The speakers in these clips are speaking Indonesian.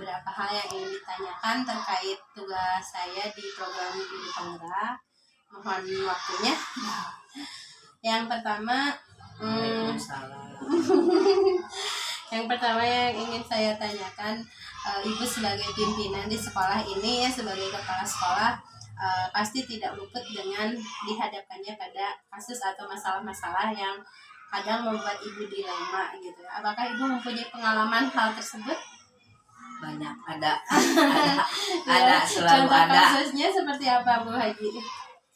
beberapa hal yang ingin ditanyakan terkait tugas saya di program Ibu Penggerak. Mohon waktunya. Yang pertama, yang pertama yang ingin saya tanyakan, Ibu sebagai pimpinan di sekolah ini ya, sebagai kepala sekolah, pasti tidak luput dengan dihadapkannya pada kasus atau masalah-masalah yang kadang membuat Ibu dilema gitu. Apakah Ibu mempunyai pengalaman hal tersebut? Banyak, ada selalu contoh ada. Kasusnya seperti apa, Bu Haji?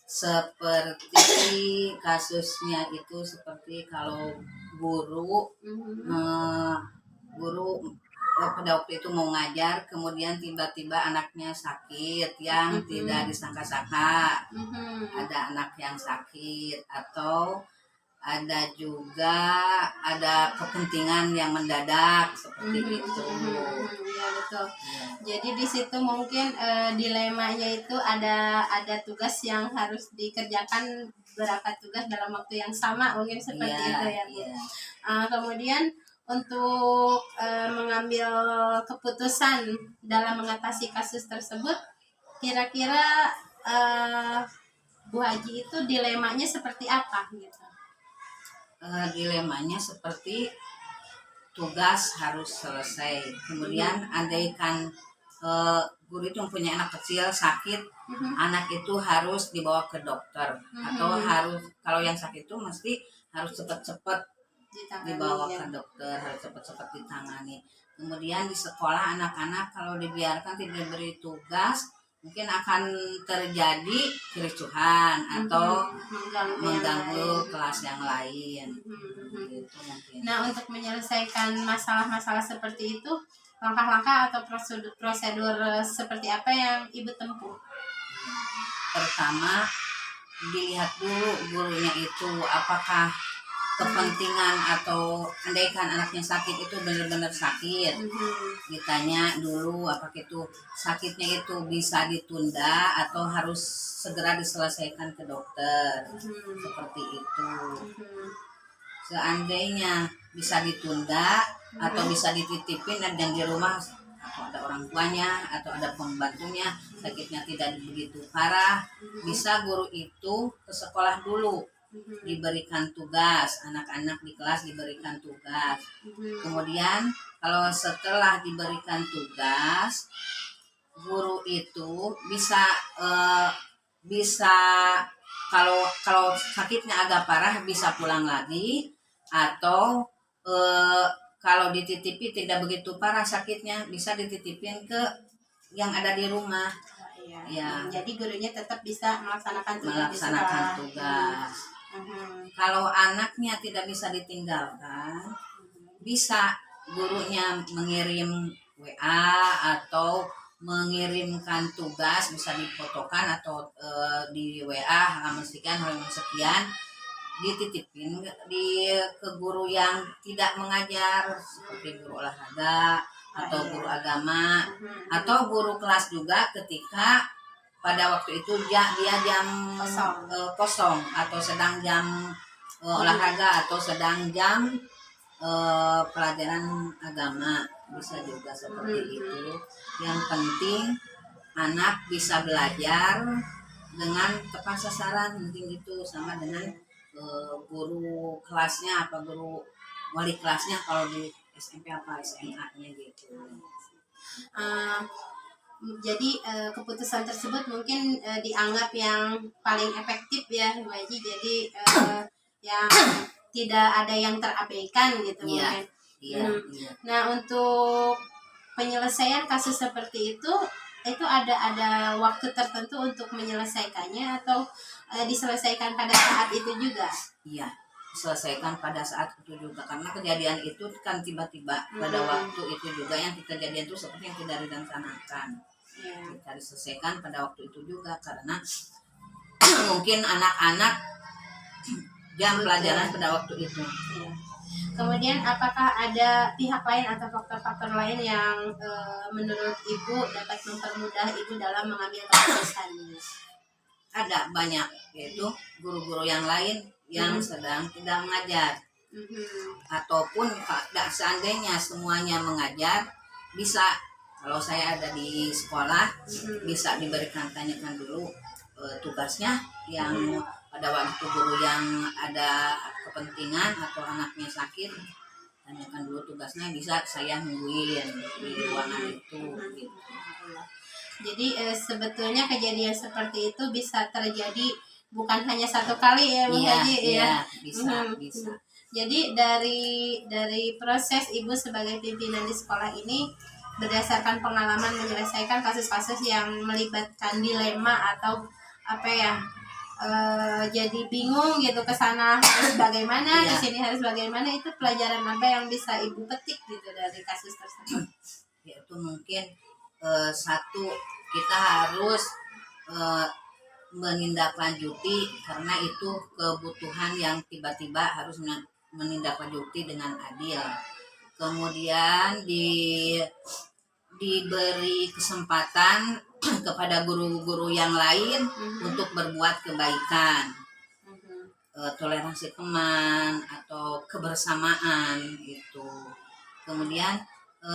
Seperti kasusnya itu seperti kalau guru pada waktu itu mau ngajar, kemudian tiba-tiba anaknya sakit yang tidak disangka-sangka. Ada anak yang sakit, atau ada kepentingan yang mendadak seperti itu. Ya, betul. Jadi di situ mungkin dilemanya itu ada tugas yang harus dikerjakan, beberapa tugas dalam waktu yang sama, mungkin seperti itu ya, Bu. Kemudian untuk mengambil keputusan dalam mengatasi kasus tersebut, kira-kira Bu Haji itu dilemanya seperti apa gitu? Dilemanya seperti tugas harus selesai, kemudian andaikan guru itu mempunyai anak kecil sakit, anak itu harus dibawa ke dokter, atau harus, kalau yang sakit itu mesti harus cepat-cepat dibawa ke dokter, harus cepat-cepat ditangani. Kemudian di sekolah anak-anak kalau dibiarkan tidak diberi tugas, mungkin akan terjadi kericuhan atau mengganggu kelas yang lain. Gitu mungkin. Nah, untuk menyelesaikan masalah-masalah seperti itu, langkah-langkah atau prosedur seperti apa yang Ibu tempuh? Pertama, dilihat dulu gurunya itu apakah kepentingan, atau andaikan anaknya sakit itu benar-benar sakit, ditanya dulu apakah itu sakitnya itu bisa ditunda atau harus segera diselesaikan ke dokter, seperti itu. Seandainya bisa ditunda atau bisa dititipin dan di rumah, atau ada orang tuanya atau ada pembantunya, sakitnya tidak begitu parah, bisa guru itu ke sekolah dulu, diberikan tugas, anak-anak di kelas diberikan tugas. Kemudian kalau setelah diberikan tugas, guru itu bisa kalau sakitnya agak parah bisa pulang lagi, atau kalau dititipi tidak begitu parah sakitnya, bisa dititipin ke yang ada di rumah. Ya. Jadi gurunya tetap bisa melaksanakan tugas. Kalau anaknya tidak bisa ditinggalkan, bisa gurunya mengirim WA atau mengirimkan tugas, bisa difotokan atau di WA halaman sekian dititipin ke guru yang tidak mengajar, seperti guru olahraga atau guru agama atau guru kelas juga, ketika pada waktu itu dia jam kosong atau sedang jam olahraga atau sedang jam pelajaran agama, bisa juga seperti itu. Yang penting anak bisa belajar dengan tepat sasaran, mungkin itu sama dengan guru kelasnya apa guru wali kelasnya kalau di SMP apa SMA-nya gitu. Jadi keputusan tersebut mungkin dianggap yang paling efektif ya, Bu Haji. Jadi yang tidak ada yang terabaikan gitu mungkin. Iya. Nah, untuk penyelesaian kasus seperti itu ada waktu tertentu untuk menyelesaikannya, atau diselesaikan pada saat itu juga? Iya, diselesaikan pada saat itu juga, karena kejadian itu kan tiba-tiba pada waktu itu juga, yang kejadian itu seperti yang tidak direncanakan. Kita diselesaikan pada waktu itu juga, karena mungkin anak-anak jam pelajaran pada waktu itu. Kemudian apakah ada pihak lain atau faktor-faktor lain yang menurut Ibu dapat mempermudah Ibu dalam mengambil keputusan? Ada banyak, yaitu guru-guru yang lain yang sedang tidak mengajar, ataupun seandainya semuanya mengajar, bisa Kalau saya ada di sekolah bisa diberikan tanyakan dulu tugasnya yang pada waktu guru yang ada kepentingan atau anaknya sakit, tanyakan dulu tugasnya, bisa saya nungguin di ruangan itu gitu. Jadi sebetulnya kejadian seperti itu bisa terjadi bukan hanya satu kali ya Bu Haji ya. Bisa. Jadi dari proses Ibu sebagai pimpinan di sekolah ini berdasarkan pengalaman menyelesaikan kasus-kasus yang melibatkan dilema atau apa ya, jadi bingung gitu ke sana harus bagaimana, di sini harus bagaimana, itu pelajaran apa yang bisa Ibu petik gitu dari kasus tersebut? Yaitu mungkin satu, kita harus menindaklanjuti karena itu kebutuhan yang tiba-tiba harus menindaklanjuti dengan adil. Kemudian diberi kesempatan kepada guru-guru yang lain untuk berbuat kebaikan, toleransi teman atau kebersamaan itu. Kemudian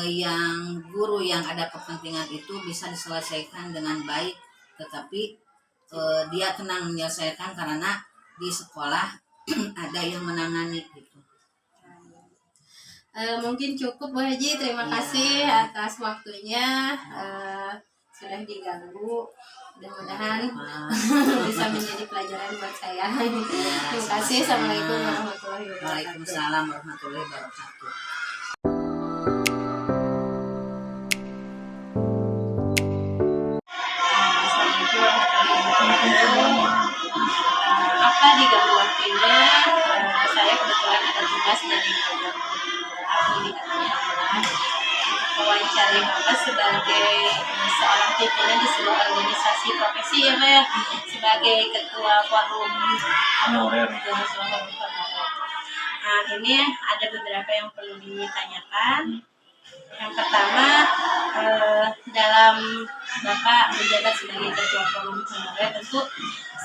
yang guru yang ada kepentingan itu bisa diselesaikan dengan baik, tetapi dia tenang menyelesaikan karena di sekolah ada yang menangani gitu. Mungkin cukup Bu Haji, terima kasih atas waktunya, sudah diganggu, mudah-mudahan bisa menjadi pelajaran buat saya. Terima kasih. Assalamualaikum warahmatullahi wabarakatuh. Waalaikumsalam warahmatullahi wabarakatuh. Apa diganggu waktunya? Saya kebetulan ada tugas dari program pendidikannya adalah mewawancari Bapak sebagai seorang pimpinan di sebuah organisasi profesi ya Pak ya, sebagai ketua forum honorer. Nah ini ada beberapa yang perlu ditanyakan. Yang pertama, dalam Bapak menjabat sebagai ketua forum honorer tentu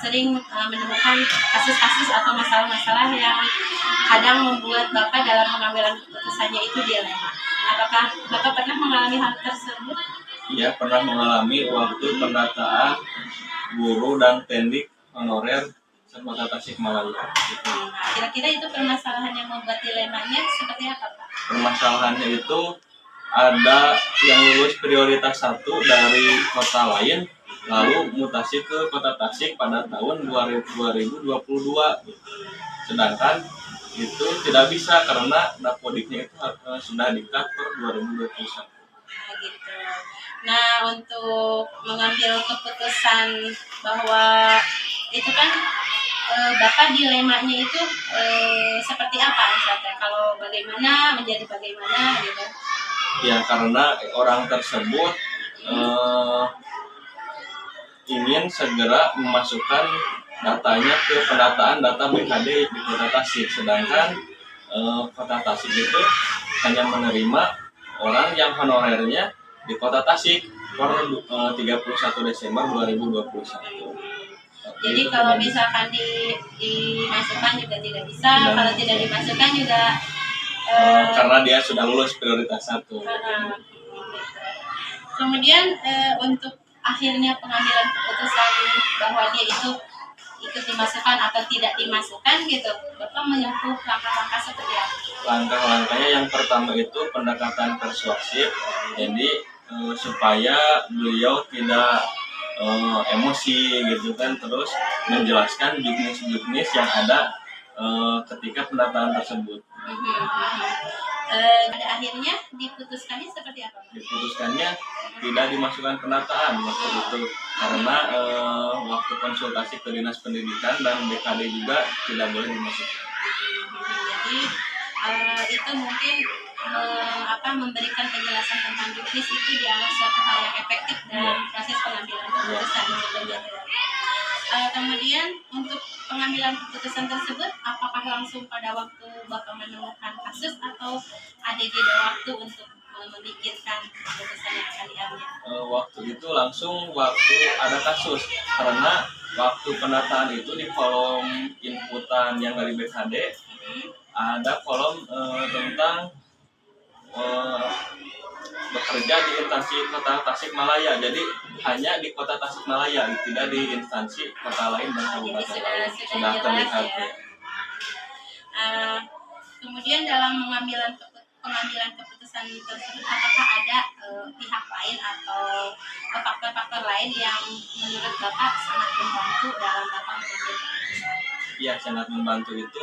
sering menemukan kasus-kasus atau masalah-masalah yang kadang membuat Bapak dalam pengambilan keputusannya itu dilema. Apakah Bapak pernah mengalami hal tersebut? Iya, pernah mengalami waktu pendataan guru dan tendik honorer Kota Tasikmalaya. Kira-kira itu permasalahan yang membuat dilemanya seperti apa Pak? Permasalahannya itu ada yang lulus prioritas 1 dari kota lain, lalu mutasi ke Kota Tasik pada tahun 2022. Sedangkan itu tidak bisa karena dapodiknya itu sudah di-cut per 2021. Gitu. Nah, untuk mengambil keputusan bahwa itu kan Bapak dilemanya itu seperti apa misalnya? Kalau bagaimana menjadi bagaimana gitu? Ya, karena orang tersebut ingin segera memasukkan datanya ke pendataan data BKD di Kota Tasik, sedangkan Kota Tasik itu hanya menerima orang yang honorernya di Kota Tasik per 31 Desember 2021. Jadi kalau misalkan dimasukkan juga tidak bisa, kalau tidak dimasukkan juga karena dia sudah lulus prioritas 1. Kemudian untuk akhirnya pengambilan keputusan bahwa dia itu ikut dimasukkan atau tidak dimasukkan gitu, Bapak menempuh langkah-langkah seperti apa? Langkah-langkahnya yang pertama itu pendekatan persuasif, jadi supaya beliau tidak emosi gitu kan, terus menjelaskan juknis yang ada ketika pendataan tersebut. Pada akhirnya diputuskannya seperti apa? Diputuskannya tidak dimasukkan pendataan waktu itu karena waktu konsultasi ke Dinas Pendidikan dan BKD juga tidak boleh dimasukkan. Jadi itu mungkin memberikan penjelasan tentang juknis itu dianggap suatu hal yang efektif dalam proses pengambilan keputusan. Kemudian untuk pengambilan keputusan tersebut, apakah langsung pada waktu Bapak menemukan kasus atau ada jeda waktu untuk memikirkan keputusan yang akan diambil? Waktu itu langsung waktu ada kasus, karena waktu pendataan itu di kolom inputan yang dari BKD ada kolom tentang bekerja di instansi Kota Tasikmalaya. Jadi hanya di Kota Tasikmalaya, tidak di instansi kota lain dan Jadi kabupaten sudah lain. jelas Terlihat ya. ya. Kemudian dalam pengambilan keputusan tersebut, apakah ada pihak lain atau faktor-faktor lain yang menurut Bapak sangat membantu dalam Bapak mengambil keputusan? Ya, sangat membantu itu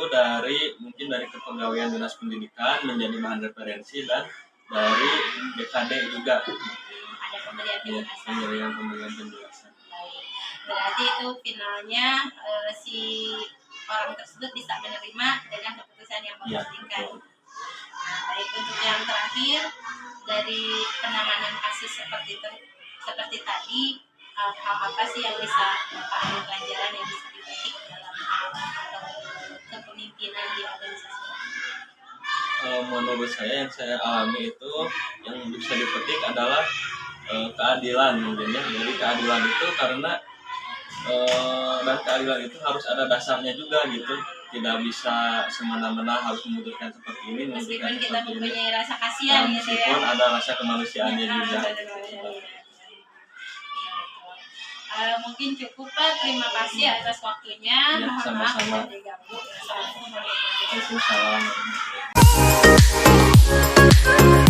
mungkin dari kepegawaian dinas pendidikan menjadi bahan referensi, dan dari BKD juga. Ada pemberian Ya, penjelasan. pemberian penjelasan. Baik. Berarti itu finalnya si orang tersebut bisa menerima dengan keputusan yang Ya, mempentingkan. betul. Nah, baik, untuk yang terakhir dari penanganan kasus seperti tadi, hal apa sih yang bisa Bapak ambil pelajaran yang bisa dipetik dalam hal atau kepemimpinan di organisasi? Menurut saya yang saya alami itu yang bisa dipetik adalah keadilan mungkin ya. Jadi keadilan itu karena dan keadilan itu harus ada dasarnya juga gitu. Tidak bisa semena-mena harus memutuskan seperti ini, Meskipun kita seperti ini. mempunyai rasa kasihan Nah, gitu ya. meskipun ada rasa kemanusiaannya juga. Mungkin cukup Pak, terima kasih atas waktunya. Ya, Mohon maaf sama-sama. sudah diganggu. Assalamualaikum warahmatullahi wabarakatuh. Waalaikumsalam.